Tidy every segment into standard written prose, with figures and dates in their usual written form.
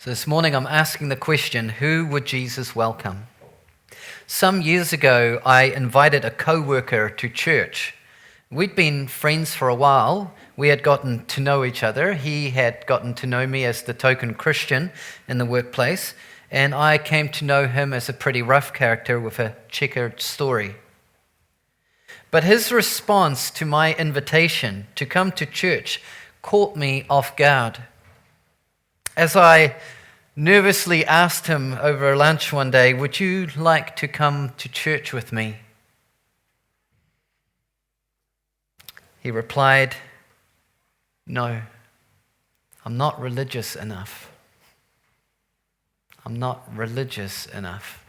So this morning I'm asking the question, who would Jesus welcome? Some years ago, I invited a co-worker to church. We'd been friends for a while. We had gotten to know each other. He had gotten to know me as the token Christian in the workplace, and I came to know him as a pretty rough character with a checkered story. But his response to my invitation to come to church caught me off guard. As I nervously asked him over lunch one day, "Would you like to come to church with me?" He replied, "No, I'm not religious enough. I'm not religious enough."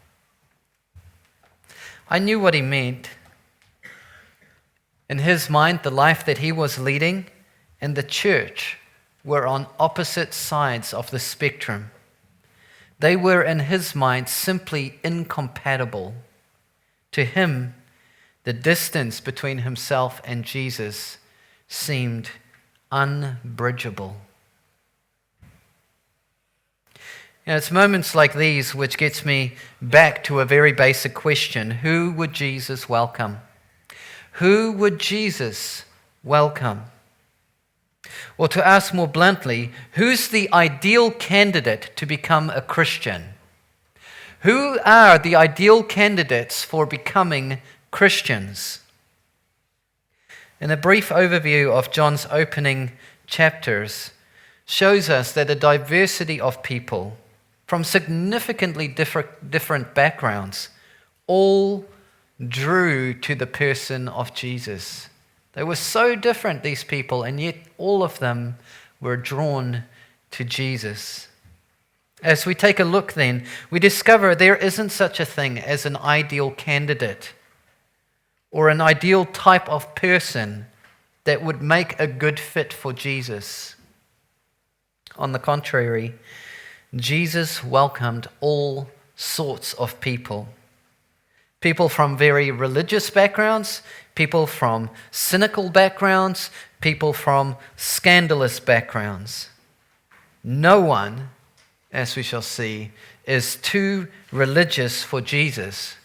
I knew what he meant. In his mind, the life that he was leading and the church were on opposite sides of the spectrum. They were, in his mind, simply incompatible. To him, the distance between himself and Jesus seemed unbridgeable. It's moments like these which gets me back to a very basic question. Who would Jesus welcome? Who would Jesus welcome? Or to ask more bluntly, who's the ideal candidate to become a Christian? Who are the ideal candidates for becoming Christians? And a brief overview of John's opening chapters shows us that a diversity of people from significantly different backgrounds all drew to the person of Jesus. They were so different, these people, and yet all of them were drawn to Jesus. As we take a look then, we discover there isn't such a thing as an ideal candidate or an ideal type of person that would make a good fit for Jesus. On the contrary, Jesus welcomed all sorts of people. People from very religious backgrounds, people from cynical backgrounds, people from scandalous backgrounds. No one, as we shall see, is too religious for Jesus.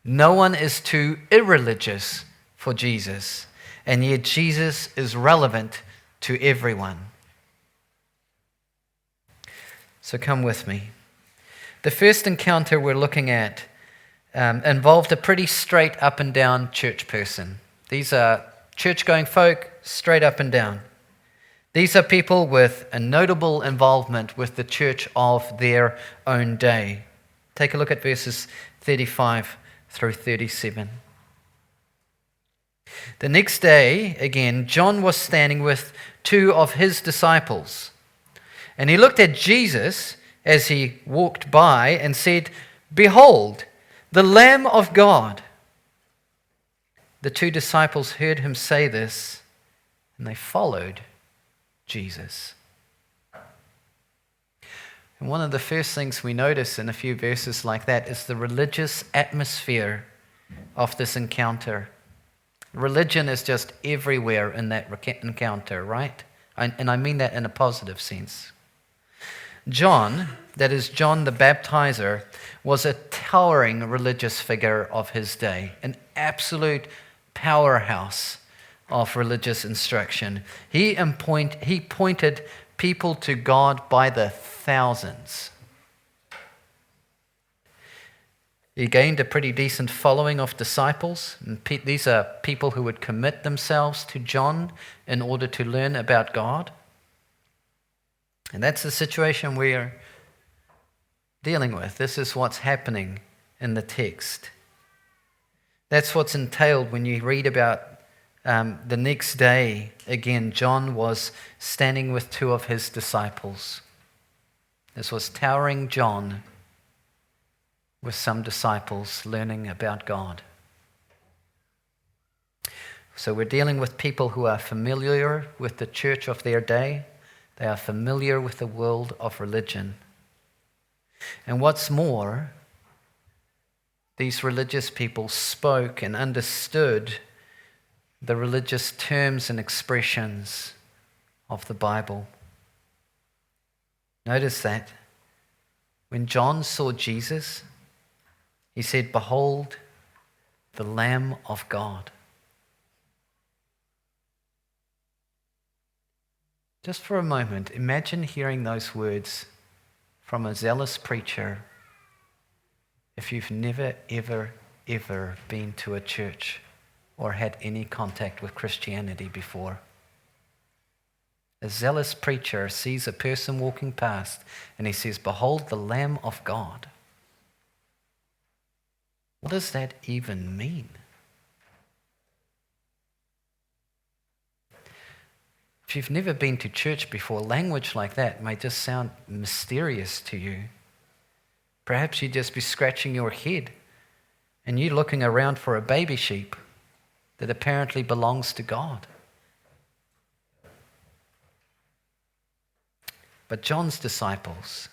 No one is too irreligious for Jesus. And yet Jesus is relevant to everyone. So come with me. The first encounter we're looking at involved a pretty straight up and down church person. These are church-going folk, straight up and down. These are people with a notable involvement with the church of their own day. Take a look at verses 35 through 37. The next day, again, John was standing with two of his disciples. And he looked at Jesus as he walked by and said, "Behold, the Lamb of God." The two disciples heard him say this, and they followed Jesus. And one of the first things we notice in a few verses like that is the religious atmosphere of this encounter. Religion is just everywhere in that encounter, right? And I mean that in a positive sense. John, that is John the Baptizer, was a towering religious figure of his day, an absolute powerhouse of religious instruction. He pointed people to God by the thousands. He gained a pretty decent following of disciples. And these are people who would commit themselves to John in order to learn about God. And that's the situation we're dealing with. This is what's happening in the text. That's what's entailed when you read about the next day. Again, John was standing with two of his disciples. This was towering John with some disciples learning about God. So we're dealing with people who are familiar with the church of their day. They are familiar with the world of religion. And what's more, these religious people spoke and understood the religious terms and expressions of the Bible. Notice that. When John saw Jesus, he said, "Behold, the Lamb of God." Just for a moment, imagine hearing those words from a zealous preacher if you've never, ever been to a church or had any contact with Christianity before. A zealous preacher sees a person walking past and he says, "Behold the Lamb of God." What does that even mean? If you've never been to church before, language like that may just sound mysterious to you. Perhaps you'd just be scratching your head and you're looking around for a baby sheep that apparently belongs to God. But John's disciples,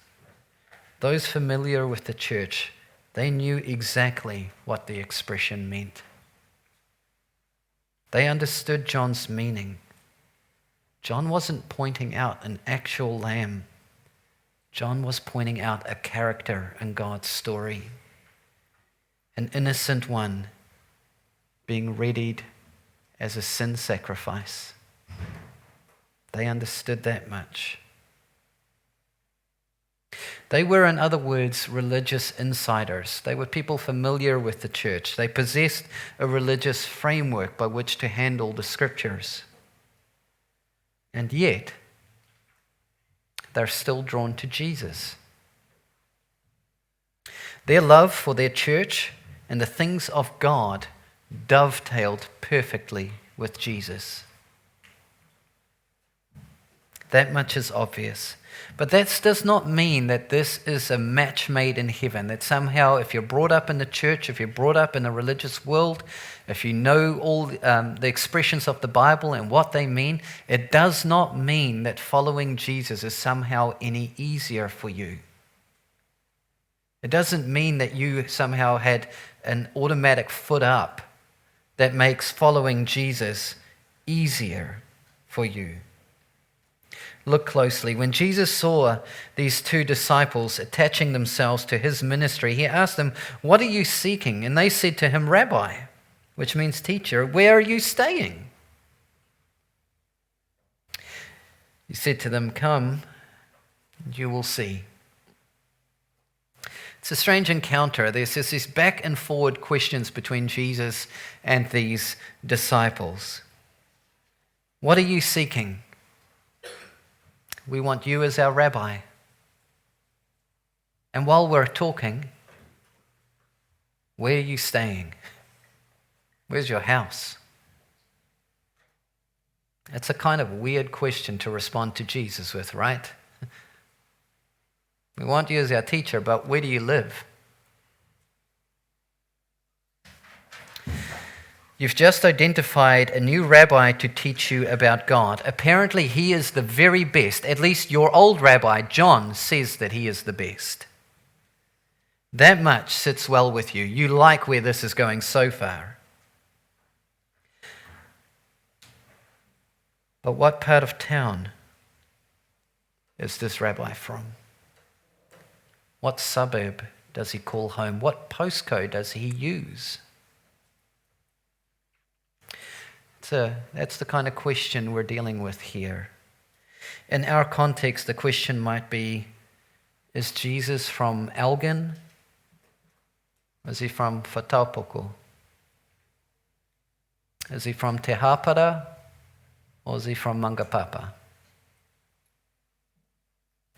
those familiar with the church, they knew exactly what the expression meant. They understood John's meaning. John wasn't pointing out an actual lamb. John was pointing out a character in God's story. An innocent one being readied as a sin sacrifice. They understood that much. They were, in other words, religious insiders. They were people familiar with the church. They possessed a religious framework by which to handle the scriptures. And yet, they're still drawn to Jesus. Their love for their church and the things of God dovetailed perfectly with Jesus. That much is obvious. But that does not mean that this is a match made in heaven, that somehow if you're brought up in the church, if you're brought up in a religious world, if you know all the expressions of the Bible and what they mean, it does not mean that following Jesus is somehow any easier for you. It doesn't mean that you somehow had an automatic foot up that makes following Jesus easier for you. Look closely. When Jesus saw these two disciples attaching themselves to his ministry, he asked them, "What are you seeking?" And they said to him, "Rabbi," which means teacher, "where are you staying?" He said to them, "Come, and you will see." It's a strange encounter. There's these back and forward questions between Jesus and these disciples. What are you seeking? We want you as our rabbi. And while we're talking, where are you staying? Where's your house? It's a kind of weird question to respond to Jesus with, right? We want you as our teacher, but where do you live? You've just identified a new rabbi to teach you about God. Apparently, he is the very best. At least your old rabbi, John, says that he is the best. That much sits well with you. You like where this is going so far. But what part of town is this rabbi from? What suburb does he call home? What postcode does he use? That's the kind of question we're dealing with here. In our context, the question might be, is Jesus from Elgin? Is he from Whataupoko? Is he from Te Hapara? Or is he from Mangapapa?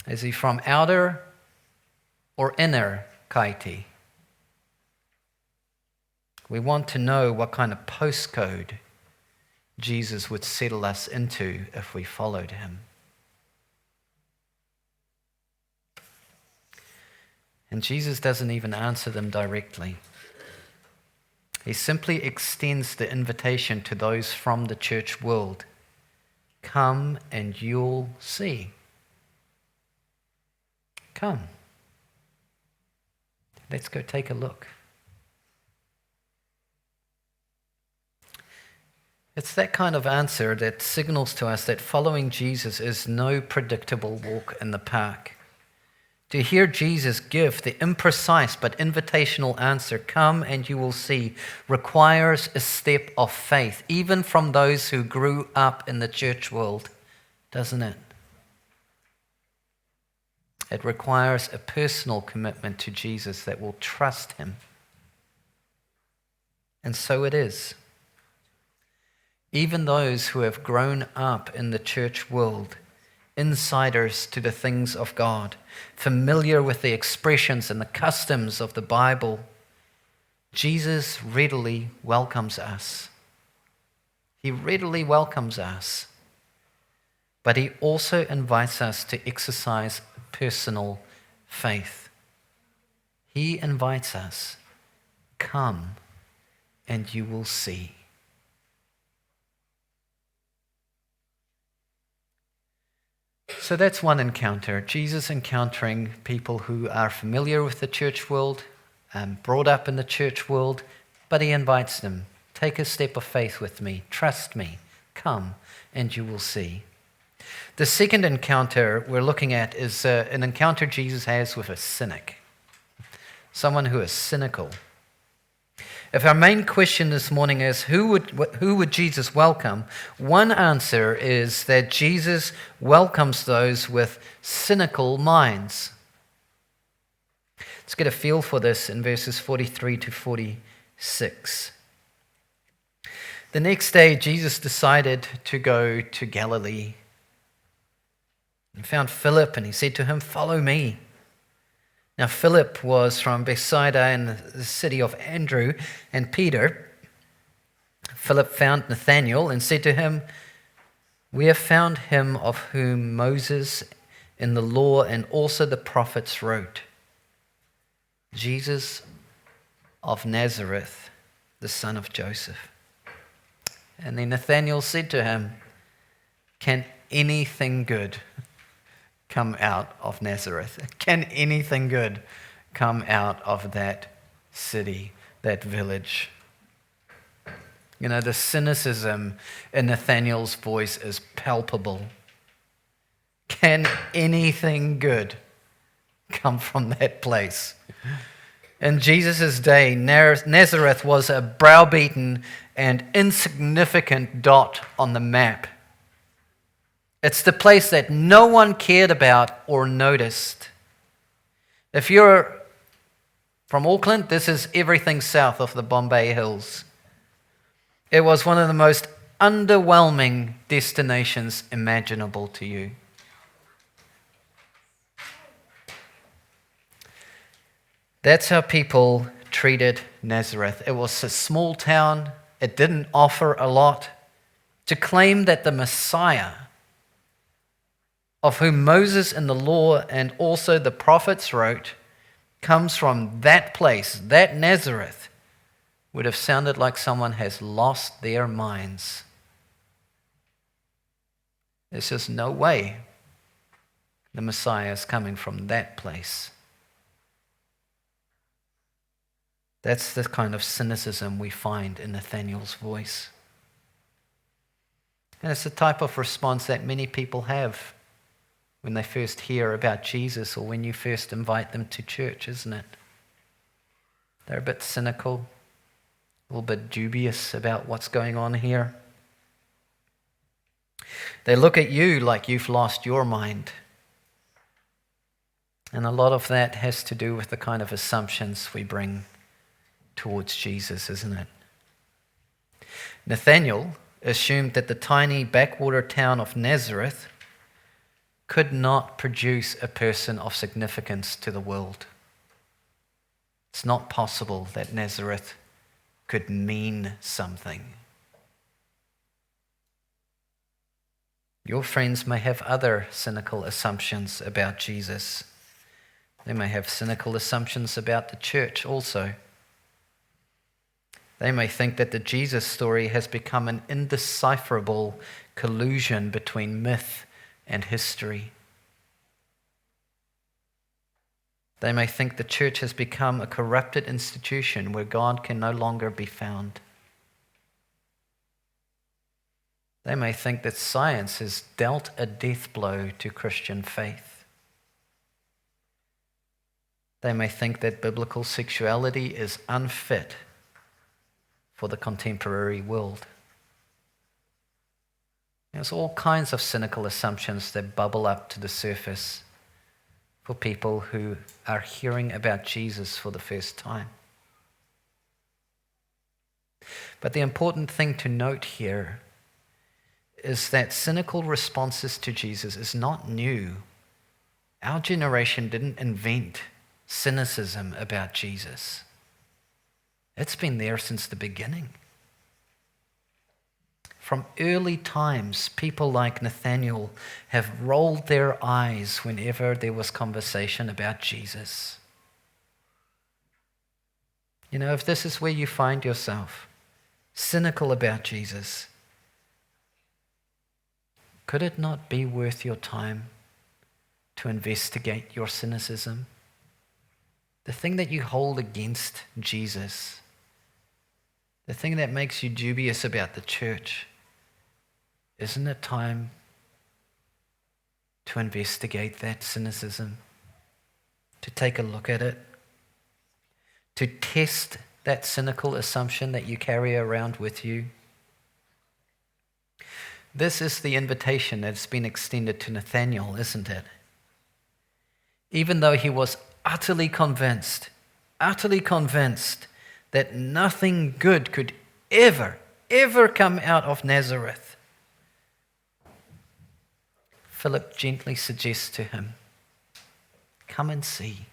Is he from outer or inner Kaiti? We want to know what kind of postcode Jesus would settle us into if we followed him. And Jesus doesn't even answer them directly. He simply extends the invitation to those from the church world. Come and you'll see. Come. Let's go take a look. It's that kind of answer that signals to us that following Jesus is no predictable walk in the park. To hear Jesus give the imprecise but invitational answer, "Come and you will see," requires a step of faith, even from those who grew up in the church world, doesn't it? It requires a personal commitment to Jesus that will trust him. And so it is. Even those who have grown up in the church world, insiders to the things of God, familiar with the expressions and the customs of the Bible, Jesus readily welcomes us. He readily welcomes us. But he also invites us to exercise personal faith. He invites us, "Come and you will see." So that's one encounter, Jesus encountering people who are familiar with the church world, brought up in the church world, but he invites them, "Take a step of faith with me, trust me, come and you will see." The second encounter we're looking at is an encounter Jesus has with a cynic, someone who is cynical. If our main question this morning is who would Jesus welcome, one answer is that Jesus welcomes those with cynical minds. Let's get a feel for this in verses 43 to 46. The next day, Jesus decided to go to Galilee. He found Philip and he said to him, "Follow me." Now, Philip was from Bethsaida in the city of Andrew and Peter. Philip found Nathanael and said to him, "We have found him of whom Moses in the law and also the prophets wrote, Jesus of Nazareth, the son of Joseph." And then Nathanael said to him, "Can anything good come out of Nazareth? Can anything good come out of that city, that village?" You know, the cynicism in Nathanael's voice is palpable. Can anything good come from that place? In Jesus' day, Nazareth was a browbeaten and insignificant dot on the map. It's the place that no one cared about or noticed. If you're from Auckland, this is everything south of the Bombay Hills. It was one of the most underwhelming destinations imaginable to you. That's how people treated Nazareth. It was a small town. It didn't offer a lot. To claim that the Messiah, of whom Moses in the law and also the prophets wrote, comes from that place, that Nazareth, would have sounded like someone has lost their minds. There's just no way the Messiah is coming from that place. That's the kind of cynicism we find in Nathanael's voice. And it's the type of response that many people have when they first hear about Jesus or when you first invite them to church, isn't it? They're a bit cynical, a little bit dubious about what's going on here. They look at you like you've lost your mind. And a lot of that has to do with the kind of assumptions we bring towards Jesus, isn't it? Nathanael assumed that the tiny backwater town of Nazareth could not produce a person of significance to the world. It's not possible that Nazareth could mean something. Your friends may have other cynical assumptions about Jesus. They may have cynical assumptions about the church also. They may think that the Jesus story has become an indecipherable collusion between myth and history. They may think the church has become a corrupted institution where God can no longer be found. They may think that science has dealt a death blow to Christian faith. They may think that biblical sexuality is unfit for the contemporary world. There's all kinds of cynical assumptions that bubble up to the surface for people who are hearing about Jesus for the first time. But the important thing to note here is that cynical responses to Jesus is not new. Our generation didn't invent cynicism about Jesus. It's been there since the beginning. From early times, people like Nathanael have rolled their eyes whenever there was conversation about Jesus. You know, if this is where you find yourself, cynical about Jesus, could it not be worth your time to investigate your cynicism? The thing that you hold against Jesus, the thing that makes you dubious about the church, isn't it time to investigate that cynicism, to take a look at it, to test that cynical assumption that you carry around with you? This is the invitation that's been extended to Nathanael, isn't it? Even though he was utterly convinced that nothing good could ever come out of Nazareth, Philip gently suggests to him, come and see.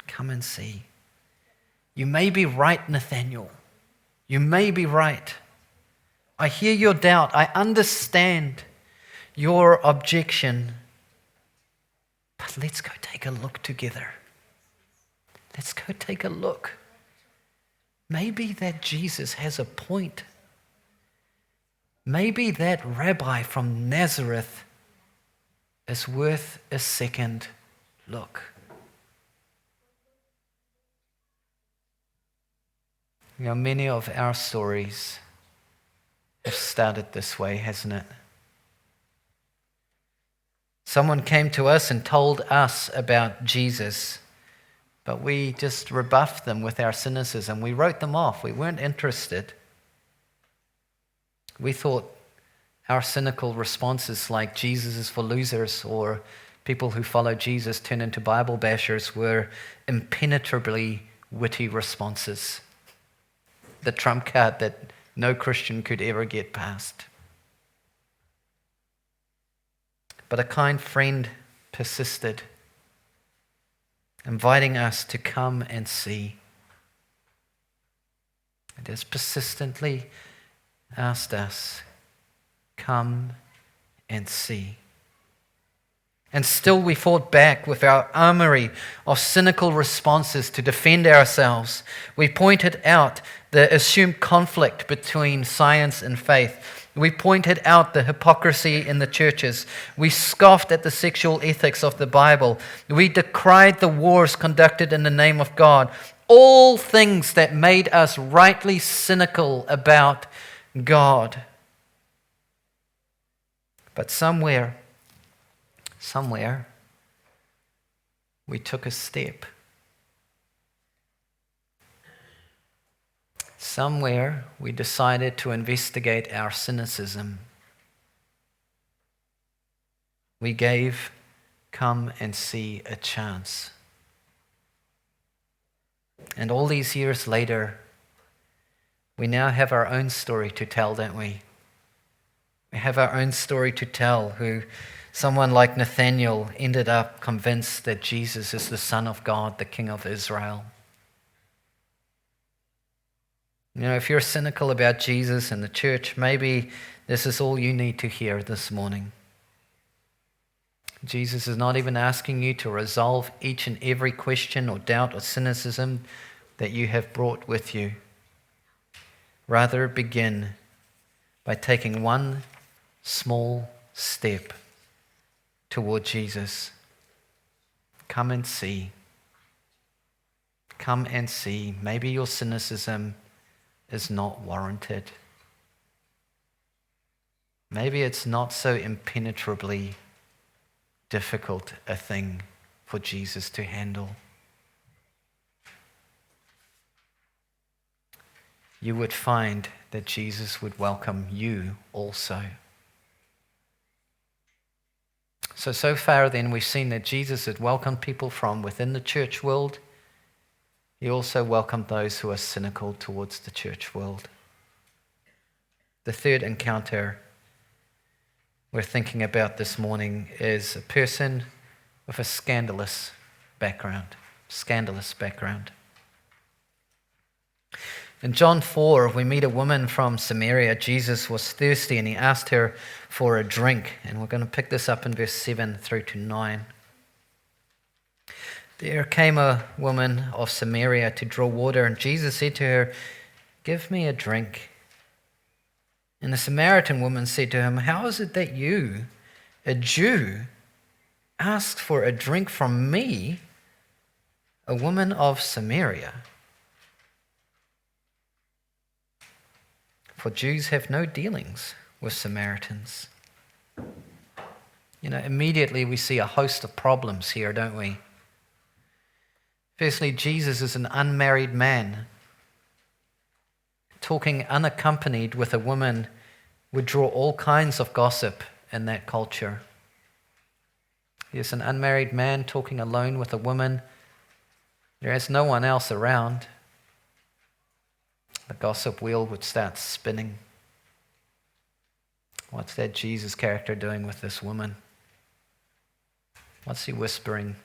Come and see. You may be right, Nathanael. You may be right. I hear your doubt. I understand your objection. But let's go take a look together. Let's go take a look. Maybe that Jesus has a point. Maybe that rabbi from Nazareth is worth a second look. You know, many of our stories have started this way, hasn't it? Someone came to us and told us about Jesus, but we just rebuffed them with our cynicism. We wrote them off. We weren't interested. We thought our cynical responses like Jesus is for losers or people who follow Jesus turn into Bible bashers were impenetrably witty responses. The trump card that no Christian could ever get past. But a kind friend persisted, inviting us to come and see. It has persistently asked us, come and see. And still we fought back with our armory of cynical responses to defend ourselves. We pointed out the assumed conflict between science and faith. We pointed out the hypocrisy in the churches. We scoffed at the sexual ethics of the Bible. We decried the wars conducted in the name of God. All things that made us rightly cynical about God. But somewhere, we took a step. Somewhere we decided to investigate our cynicism. We gave come and see a chance. And all these years later, we now have our own story to tell, don't we? We have our own story to tell, who someone like Nathanael ended up convinced that Jesus is the Son of God, the King of Israel. You know, if you're cynical about Jesus and the church, maybe this is all you need to hear this morning. Jesus is not even asking you to resolve each and every question or doubt or cynicism that you have brought with you. Rather, begin by taking one small step toward Jesus. Come and see. Come and see. Maybe your cynicism is not warranted. Maybe it's not so impenetrably difficult a thing for Jesus to handle. You would find that Jesus would welcome you also. So far then we've seen that Jesus had welcomed people from within the church world. He also welcomed those who are cynical towards the church world. The third encounter we're thinking about this morning is a person with a scandalous background. In John 4, we meet a woman from Samaria. Jesus was thirsty and he asked her for a drink. And we're going to pick this up in verse 7 through to 9. There came a woman of Samaria to draw water, and Jesus said to her, "Give me a drink." And the Samaritan woman said to him, "How is it that you, a Jew, ask for a drink from me, a woman of Samaria?" For Jews have no dealings with Samaritans. Immediately we see a host of problems here, don't we? Firstly, Jesus is an unmarried man. Talking unaccompanied with a woman would draw all kinds of gossip in that culture. He is an unmarried man talking alone with a woman. There is no one else around. The gossip wheel would start spinning. What's that Jesus character doing with this woman? What's he whispering?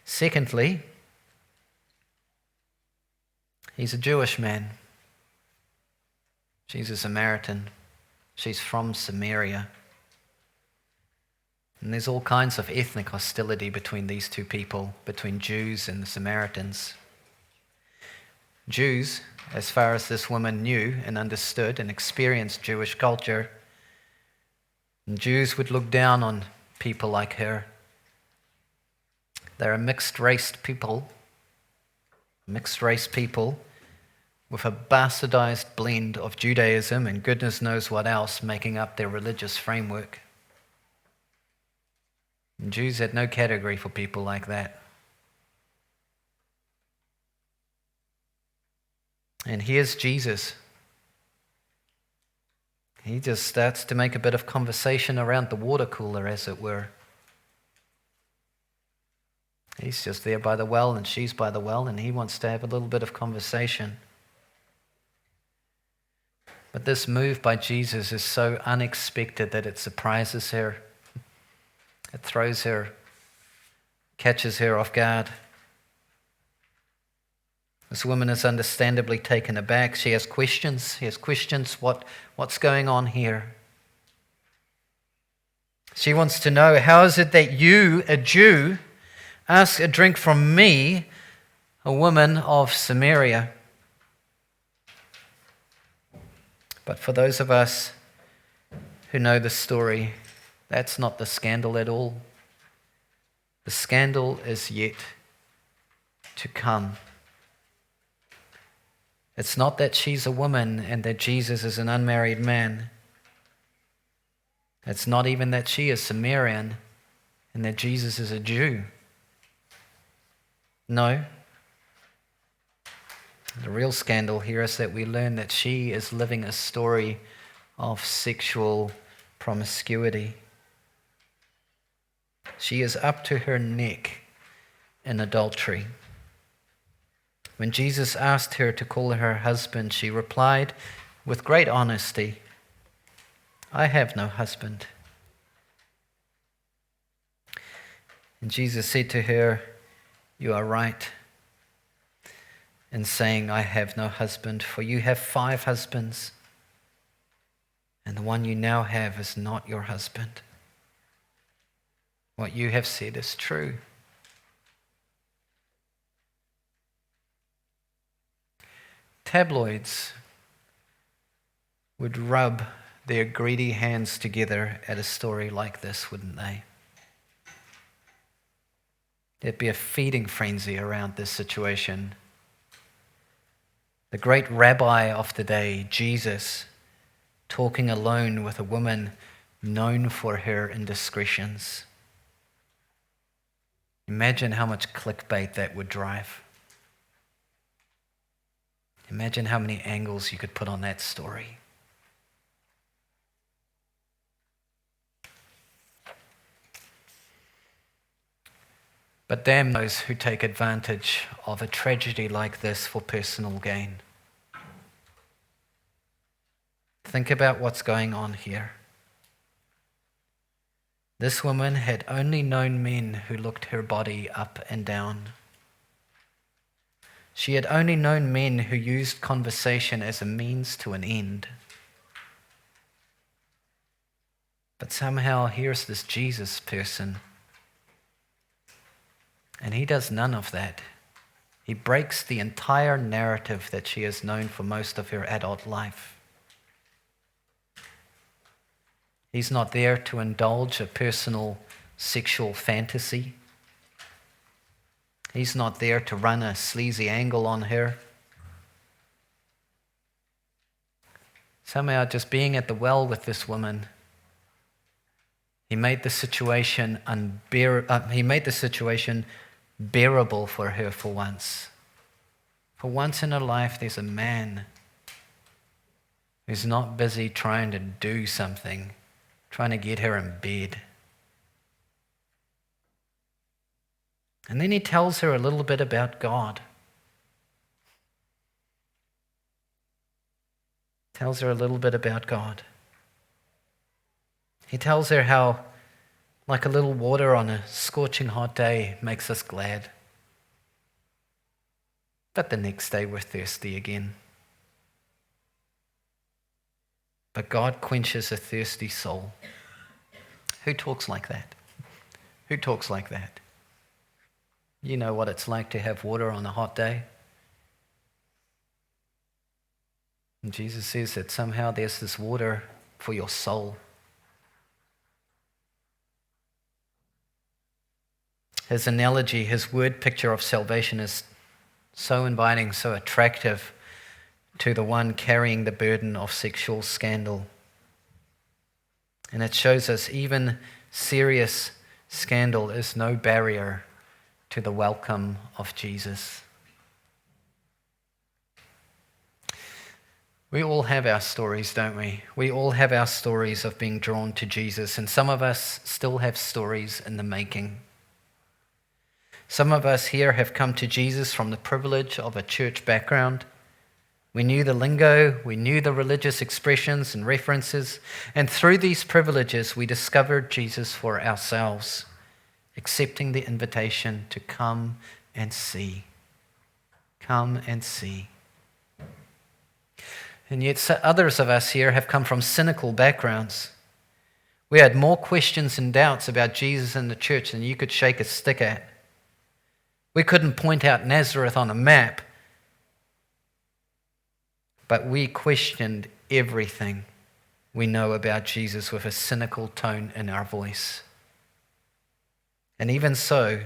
Secondly, he's a Jewish man. She's a Samaritan. She's from Samaria. And there's all kinds of ethnic hostility between these two people, between Jews and the Samaritans. Jews, as far as this woman knew and understood and experienced Jewish culture, and Jews would look down on people like her. They're a mixed-race people with a bastardized blend of Judaism and goodness knows what else making up their religious framework. And Jews had no category for people like that. And here's Jesus. He just starts to make a bit of conversation around the water cooler, as it were. He's just there by the well and she's by the well, and he wants to have a little bit of conversation. But this move by Jesus is so unexpected that it surprises her. It throws her, catches her off guard. This woman is understandably taken aback. She has questions. What's going on here? She wants to know, how is it that you, a Jew, ask a drink from me, a woman of Samaria? But for those of us who know the story, that's not the scandal at all. The scandal is yet to come. It's not that she's a woman and that Jesus is an unmarried man. It's not even that she is Samaritan and that Jesus is a Jew. No. The real scandal here is that we learn that she is living a story of sexual promiscuity. She is up to her neck in adultery. When Jesus asked her to call her husband, she replied with great honesty, "I have no husband." And Jesus said to her, "You are right in saying, 'I have no husband,' for you have 5 husbands, and the one you now have is not your husband. What you have said is true." Tabloids would rub their greedy hands together at a story like this, wouldn't they? There'd be a feeding frenzy around this situation. The great rabbi of the day, Jesus, talking alone with a woman known for her indiscretions. Imagine how much clickbait that would drive. Imagine how many angles you could put on that story. But damn those who take advantage of a tragedy like this for personal gain. Think about what's going on here. This woman had only known men who looked her body up and down. She had only known men who used conversation as a means to an end. But somehow here's this Jesus person, and he does none of that. He breaks the entire narrative that she has known for most of her adult life. He's not there to indulge a personal sexual fantasy. He's not there to run a sleazy angle on her. Somehow, just being at the well with this woman, he made the situation bearable for her for once. For once in her life, there's a man who's not busy trying to do something, trying to get her in bed. And then he tells her a little bit about God. Tells her a little bit about God. He tells her how, like a little water on a scorching hot day, makes us glad. But the next day we're thirsty again. But God quenches a thirsty soul. Who talks like that? Who talks like that? You know what it's like to have water on a hot day. And Jesus says that somehow there's this water for your soul. His analogy, his word picture of salvation is so inviting, so attractive to the one carrying the burden of sexual scandal. And it shows us even serious scandal is no barrier to the welcome of Jesus. We all have our stories, don't we? We all have our stories of being drawn to Jesus, and some of us still have stories in the making. Some of us here have come to Jesus from the privilege of a church background. We knew the lingo, we knew the religious expressions and references, and through these privileges we discovered Jesus for ourselves, accepting the invitation to come and see. Come and see. And yet others of us here have come from cynical backgrounds. We had more questions and doubts about Jesus and the church than you could shake a stick at. We couldn't point out Nazareth on a map, but we questioned everything we know about Jesus with a cynical tone in our voice. And even so,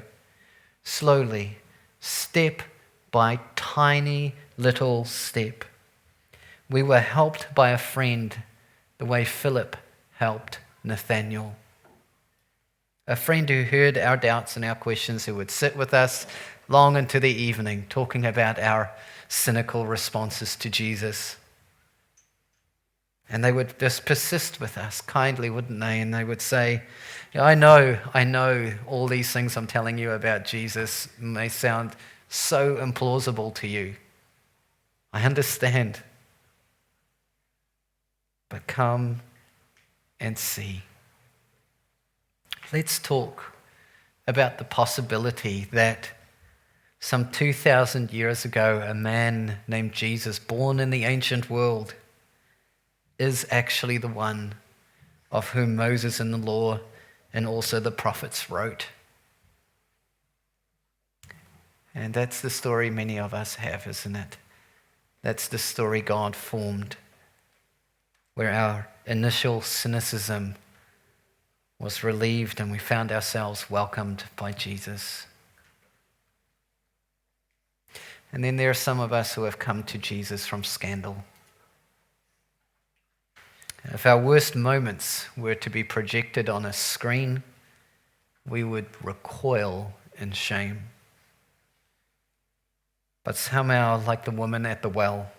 slowly, step by tiny little step, we were helped by a friend the way Philip helped Nathanael. A friend who heard our doubts and our questions, who would sit with us long into the evening talking about our cynical responses to Jesus. And they would just persist with us kindly, wouldn't they? And they would say, I know all these things I'm telling you about Jesus may sound so implausible to you. I understand. But come and see. Let's talk about the possibility that some 2,000 years ago, a man named Jesus, born in the ancient world, is actually the one of whom Moses in the law and also the prophets wrote. And that's the story many of us have, isn't it? That's the story God formed, where our initial cynicism was relieved and we found ourselves welcomed by Jesus. And then there are some of us who have come to Jesus from scandal. If our worst moments were to be projected on a screen, we would recoil in shame. But somehow, like the woman at the well,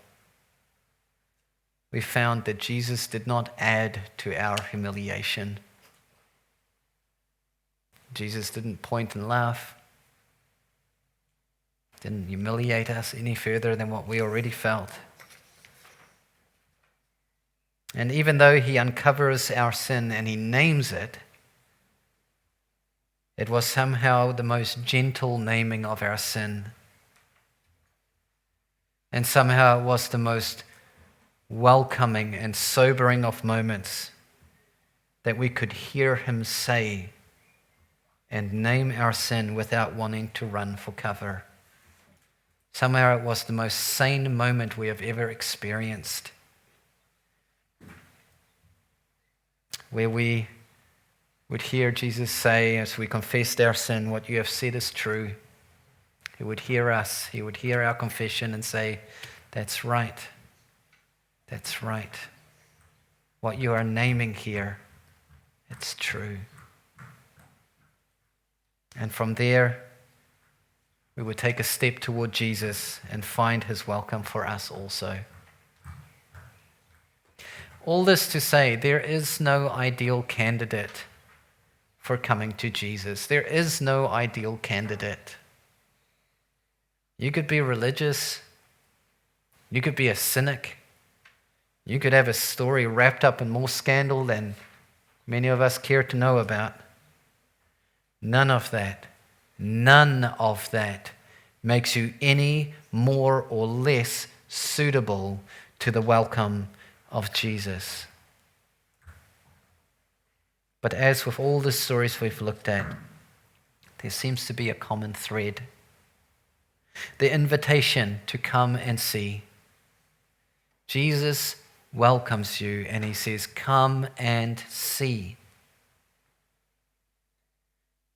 we found that Jesus did not add to our humiliation. Jesus didn't point and laugh, didn't humiliate us any further than what we already felt. And even though he uncovers our sin and he names it, it was somehow the most gentle naming of our sin. And somehow it was the most welcoming and sobering of moments that we could hear him say and name our sin without wanting to run for cover. Somehow it was the most sane moment we have ever experienced, where we would hear Jesus say, as we confessed our sin, what you have said is true. He would hear us. He would hear our confession and say, that's right. That's right. What you are naming here, it's true. And from there, we would take a step toward Jesus and find his welcome for us also. All this to say, there is no ideal candidate for coming to Jesus. There is no ideal candidate. You could be religious. You could be a cynic. You could have a story wrapped up in more scandal than many of us care to know about. None of that makes you any more or less suitable to the welcome of Jesus. But as with all the stories we've looked at, there seems to be a common thread. The invitation to come and see. Jesus welcomes you and he says, come and see.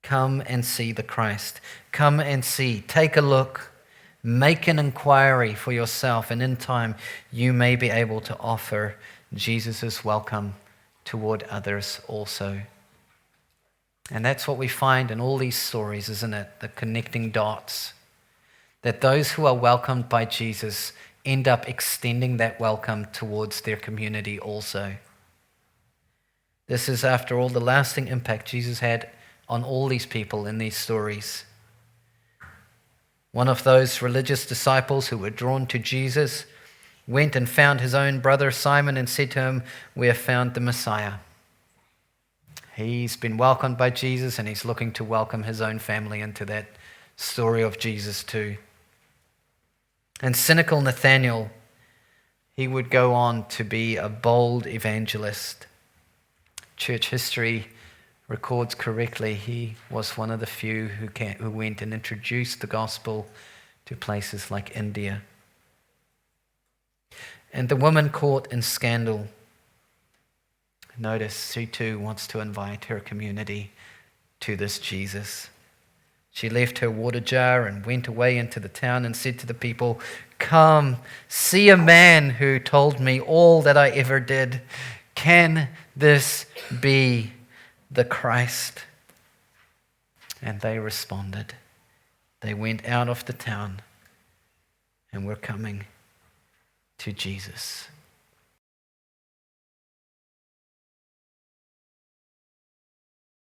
Come and see the Christ. Come and see. Take a look. Make an inquiry for yourself, and in time you may be able to offer Jesus' welcome toward others also. And that's what we find in all these stories, isn't it? The connecting dots. That those who are welcomed by Jesus end up extending that welcome towards their community also. This is, after all, the lasting impact Jesus had on all these people in these stories. One of those religious disciples who were drawn to Jesus went and found his own brother Simon and said to him, we have found the Messiah. He's been welcomed by Jesus and he's looking to welcome his own family into that story of Jesus too. And cynical Nathanael, he would go on to be a bold evangelist. Church history records correctly, he was one of the few who went and introduced the gospel to places like India. And the woman caught in scandal, notice she too wants to invite her community to this Jesus. She left her water jar and went away into the town and said to the people, come, see a man who told me all that I ever did. Can this be the Christ? And they responded. They went out of the town and were coming to Jesus.